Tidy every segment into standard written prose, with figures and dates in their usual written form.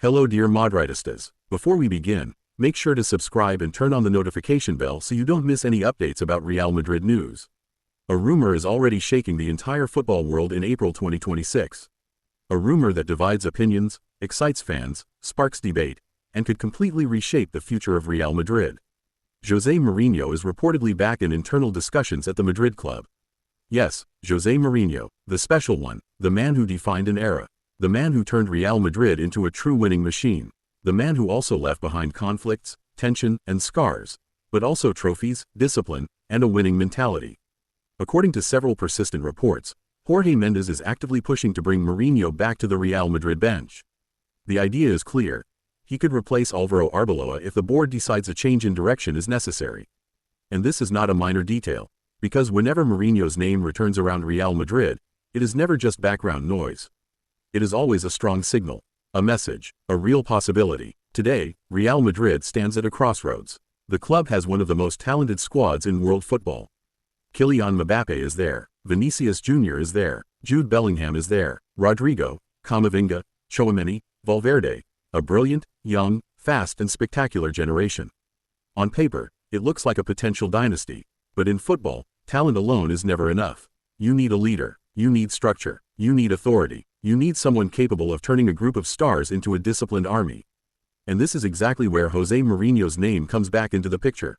Hello dear Madridistas. Before we begin, make sure to subscribe and turn on the notification bell so you don't miss any updates about Real Madrid news. A rumor is already shaking the entire football world in April 2026. A rumor that divides opinions, excites fans, sparks debate, and could completely reshape the future of Real Madrid. José Mourinho is reportedly back in internal discussions at the Madrid club. Yes, José Mourinho, the special one, the man who defined an era, the man who turned Real Madrid into a true winning machine, the man who also left behind conflicts, tension, and scars, but also trophies, discipline, and a winning mentality. According to several persistent reports, Jorge Mendes is actively pushing to bring Mourinho back to the Real Madrid bench. The idea is clear. He could replace Álvaro Arbeloa if the board decides a change in direction is necessary. And this is not a minor detail, because whenever Mourinho's name returns around Real Madrid, it is never just background noise. It is always a strong signal, a message, a real possibility. Today, Real Madrid stands at a crossroads. The club has one of the most talented squads in world football. Kylian Mbappé is there, Vinicius Jr. is there, Jude Bellingham is there, Rodrigo, Camavinga, Tchouaméni, Valverde, a brilliant, young, fast and spectacular generation. On paper, it looks like a potential dynasty, but in football, talent alone is never enough. You need a leader, you need structure, you need authority, you need someone capable of turning a group of stars into a disciplined army. And this is exactly where José Mourinho's name comes back into the picture.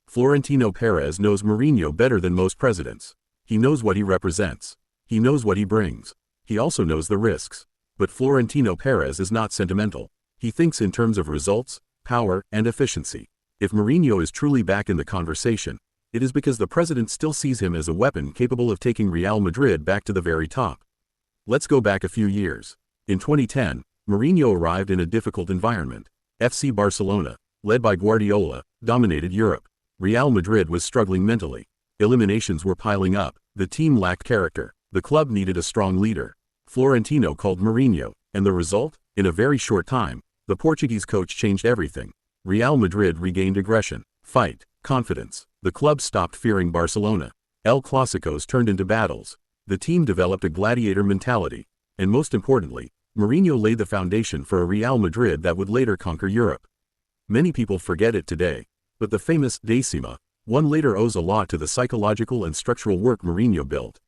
Florentino Pérez knows Mourinho better than most presidents. He knows what he represents. He knows what he brings. He also knows the risks. But Florentino Pérez is not sentimental. He thinks in terms of results, power, and efficiency. If Mourinho is truly back in the conversation, it is because the president still sees him as a weapon capable of taking Real Madrid back to the very top. Let's go back a few years. In 2010, Mourinho arrived in a difficult environment. FC Barcelona, led by Guardiola, dominated Europe. Real Madrid was struggling mentally. Eliminations were piling up. The team lacked character. The club needed a strong leader. Florentino called Mourinho, and the result? In a very short time, the Portuguese coach changed everything. Real Madrid regained aggression, fight, confidence. The club stopped fearing Barcelona. El Clásicos turned into battles. The team developed a gladiator mentality. And most importantly, Mourinho laid the foundation for a Real Madrid that would later conquer Europe. Many people forget it today, but the famous Décima one later owes a lot to the psychological and structural work Mourinho built.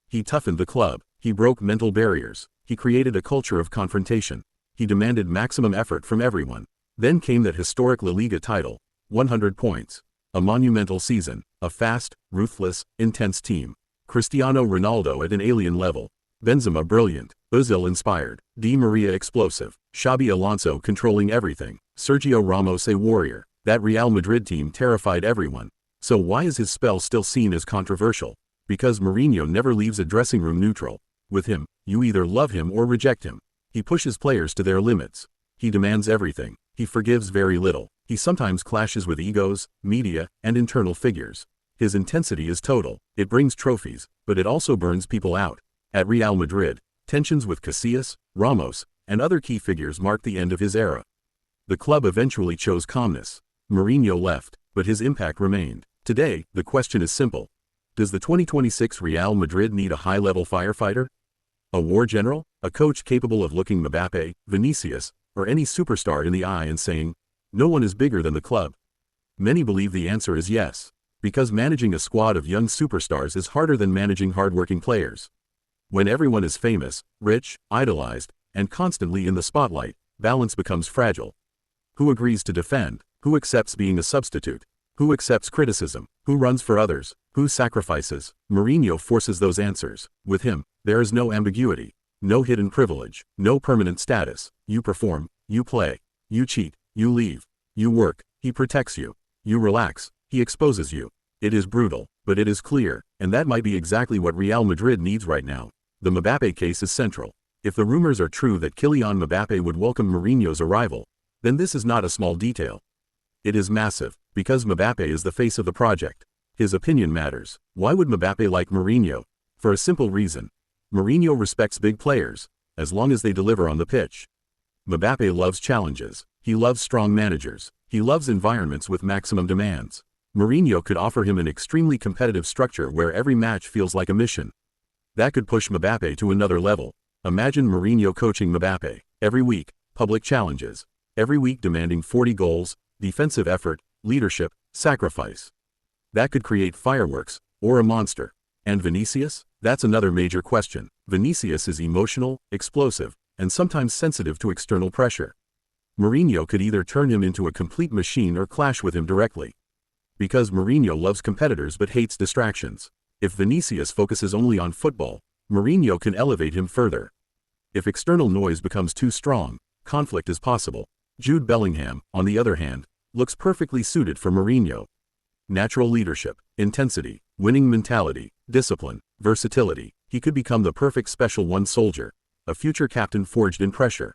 He toughened the club. He broke mental barriers. He created a culture of confrontation. He demanded maximum effort from everyone. Then came that historic La Liga title, 100 points. A monumental season, a fast, ruthless, intense team. Cristiano Ronaldo at an alien level. Benzema brilliant, Ozil inspired, Di Maria explosive, Xabi Alonso controlling everything, Sergio Ramos a warrior. That Real Madrid team terrified everyone. So why is his spell still seen as controversial? Because Mourinho never leaves a dressing room neutral. With him, you either love him or reject him. He pushes players to their limits. He demands everything. He forgives very little. He sometimes clashes with egos, media, and internal figures. His intensity is total. It brings trophies, but it also burns people out. At Real Madrid, tensions with Casillas, Ramos, and other key figures marked the end of his era. The club eventually chose calmness. Mourinho left, but his impact remained. Today, the question is simple. Does the 2026 Real Madrid need a high-level firefighter? A war general? A coach capable of looking Mbappe, Vinicius, or any superstar in the eye and saying, "No one is bigger than the club"? Many believe the answer is yes, because managing a squad of young superstars is harder than managing hard-working players. When everyone is famous, rich, idolized, and constantly in the spotlight, balance becomes fragile. Who agrees to defend? Who accepts being a substitute? Who accepts criticism? Who runs for others? Who sacrifices? Mourinho forces those answers. With him, there is no ambiguity, no hidden privilege, no permanent status. You perform, you play, you cheat, you leave, you work, he protects you, you relax, he exposes you. It is brutal, but it is clear, and that might be exactly what Real Madrid needs right now. The Mbappe case is central. If the rumors are true that Kylian Mbappé would welcome Mourinho's arrival, then this is not a small detail. It is massive, because Mbappe is the face of the project. His opinion matters. Why would Mbappe like Mourinho? For a simple reason. Mourinho respects big players, as long as they deliver on the pitch. Mbappe loves challenges. He loves strong managers. He loves environments with maximum demands. Mourinho could offer him an extremely competitive structure where every match feels like a mission. That could push Mbappe to another level. Imagine Mourinho coaching Mbappe. Every week, public challenges. Every week demanding 40 goals, defensive effort, leadership, sacrifice. That could create fireworks, or a monster. And Vinicius? That's another major question. Vinicius is emotional, explosive, and sometimes sensitive to external pressure. Mourinho could either turn him into a complete machine or clash with him directly. Because Mourinho loves competitors but hates distractions. If Vinicius focuses only on football, Mourinho can elevate him further. If external noise becomes too strong, conflict is possible. Jude Bellingham, on the other hand, looks perfectly suited for Mourinho. Natural leadership, intensity, winning mentality, discipline, versatility. He could become the perfect special one soldier, a future captain forged in pressure.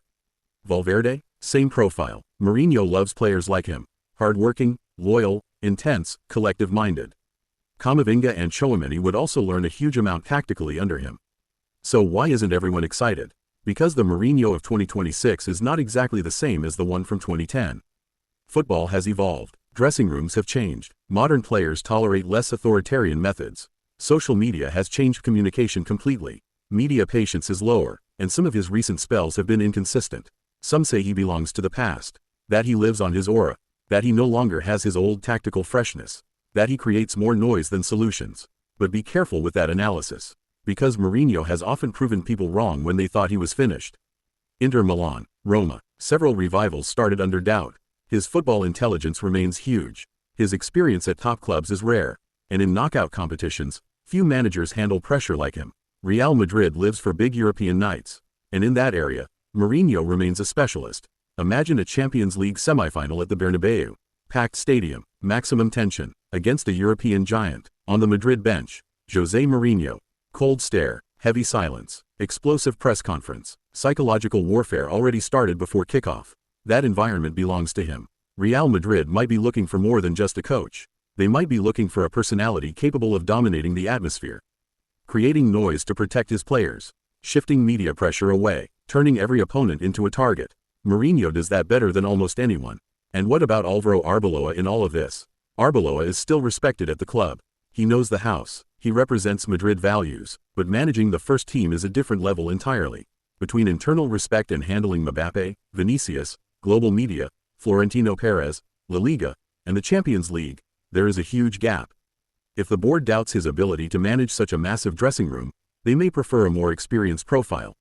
Valverde? Same profile. Mourinho loves players like him. Hard-working, loyal, intense, collective-minded. Camavinga and Tchouaméni would also learn a huge amount tactically under him. So why isn't everyone excited? Because the Mourinho of 2026 is not exactly the same as the one from 2010. Football has evolved. Dressing rooms have changed. Modern players tolerate less authoritarian methods. Social media has changed communication completely. Media patience is lower, and some of his recent spells have been inconsistent. Some say he belongs to the past. That he lives on his aura. That he no longer has his old tactical freshness. That he creates more noise than solutions. But be careful with that analysis. Because Mourinho has often proven people wrong when they thought he was finished. Inter Milan, Roma. Several revivals started under doubt. His football intelligence remains huge. His experience at top clubs is rare. And in knockout competitions, few managers handle pressure like him. Real Madrid lives for big European nights. And in that area, Mourinho remains a specialist. Imagine a Champions League semifinal at the Bernabéu. Packed stadium, maximum tension, against a European giant. On the Madrid bench, José Mourinho. Cold stare, heavy silence, explosive press conference. Psychological warfare already started before kickoff. That environment belongs to him. Real Madrid might be looking for more than just a coach. They might be looking for a personality capable of dominating the atmosphere. Creating noise to protect his players. Shifting media pressure away. Turning every opponent into a target. Mourinho does that better than almost anyone. And what about Álvaro Arbeloa in all of this? Arbeloa is still respected at the club. He knows the house. He represents Madrid values. But managing the first team is a different level entirely. Between internal respect and handling Mbappe, Vinicius, global media, Florentino Pérez, La Liga, and the Champions League, there is a huge gap. If the board doubts his ability to manage such a massive dressing room, they may prefer a more experienced profile.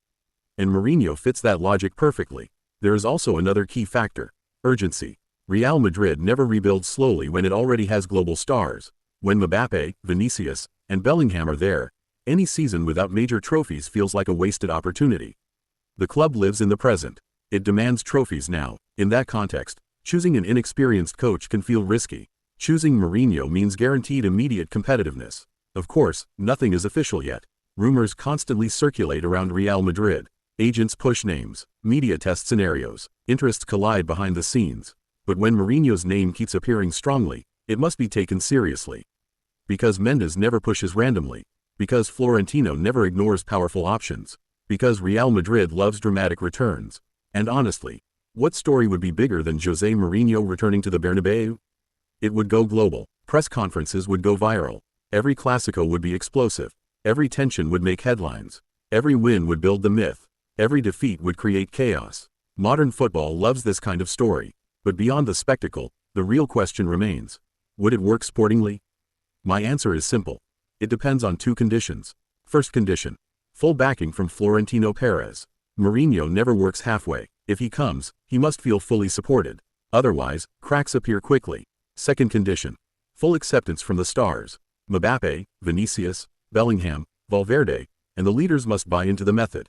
And Mourinho fits that logic perfectly. There is also another key factor: urgency. Real Madrid never rebuilds slowly when it already has global stars. When Mbappe, Vinicius, and Bellingham are there, any season without major trophies feels like a wasted opportunity. The club lives in the present. It demands trophies now. In that context, choosing an inexperienced coach can feel risky. Choosing Mourinho means guaranteed immediate competitiveness. Of course, nothing is official yet. Rumors constantly circulate around Real Madrid. Agents push names. Media test scenarios. Interests collide behind the scenes. But when Mourinho's name keeps appearing strongly, it must be taken seriously. Because Mendes never pushes randomly. Because Florentino never ignores powerful options. Because Real Madrid loves dramatic returns. And honestly, what story would be bigger than José Mourinho returning to the Bernabéu? It would go global. Press conferences would go viral. Every Clásico would be explosive. Every tension would make headlines. Every win would build the myth. Every defeat would create chaos. Modern football loves this kind of story. But beyond the spectacle, the real question remains: would it work sportingly? My answer is simple. It depends on two conditions. First condition: full backing from Florentino Pérez. Mourinho never works halfway. If he comes, he must feel fully supported. Otherwise, cracks appear quickly. Second condition: full acceptance from the stars. Mbappe, Vinicius, Bellingham, Valverde, and the leaders must buy into the method.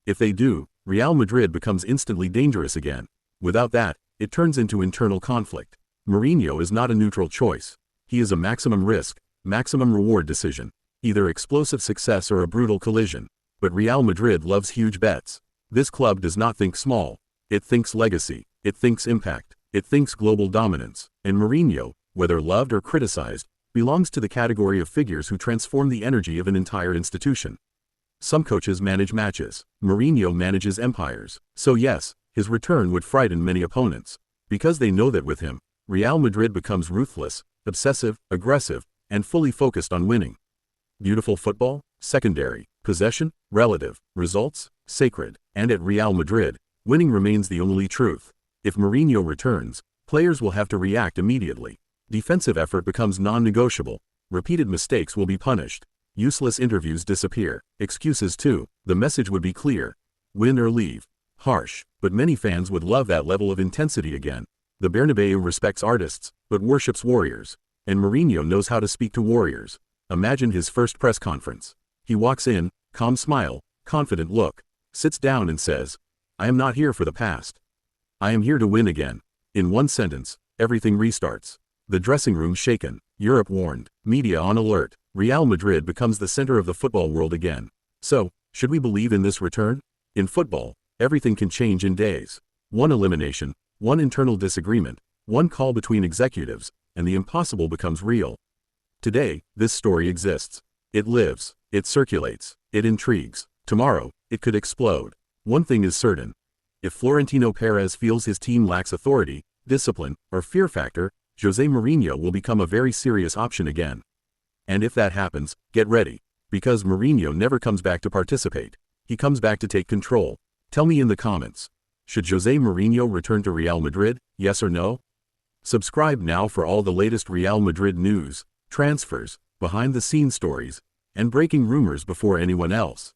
If they do, Real Madrid becomes instantly dangerous again. Without that, it turns into internal conflict. Mourinho is not a neutral choice. He is a maximum risk, maximum reward decision. Either explosive success or a brutal collision. But Real Madrid loves huge bets. This club does not think small. It thinks legacy. It thinks impact. It thinks global dominance. And Mourinho, whether loved or criticized, belongs to the category of figures who transform the energy of an entire institution. Some coaches manage matches. Mourinho manages empires. So yes, his return would frighten many opponents. Because they know that with him, Real Madrid becomes ruthless, obsessive, aggressive, and fully focused on winning. Beautiful football? Secondary. Possession? Relative. Results? Sacred. And at Real Madrid, Winning remains the only truth. If Mourinho returns, players will have to react immediately. Defensive effort becomes non-negotiable. Repeated mistakes will be punished. Useless interviews disappear. Excuses too. The message would be clear. Win or leave. Harsh, but many fans would love that level of intensity again. The Bernabéu respects artists, but worships warriors. And Mourinho knows how to speak to warriors. Imagine his first press conference. He walks in, calm smile, confident look, sits down and says, "I am not here for the past. I am here to win again." In one sentence, everything restarts. The dressing room shaken, Europe warned, media on alert. Real Madrid becomes the center of the football world again. So, should we believe in this return? In football, everything can change in days. One elimination, one internal disagreement, one call between executives, and the impossible becomes real. Today, this story exists. It lives, it circulates, it intrigues. Tomorrow, it could explode. One thing is certain. If Florentino Pérez feels his team lacks authority, discipline, or fear factor, José Mourinho will become a very serious option again. And if that happens, get ready. Because Mourinho never comes back to participate. He comes back to take control. Tell me in the comments. Should José Mourinho return to Real Madrid, yes or no? Subscribe now for all the latest Real Madrid news, transfers, behind-the-scenes stories, and breaking rumors before anyone else.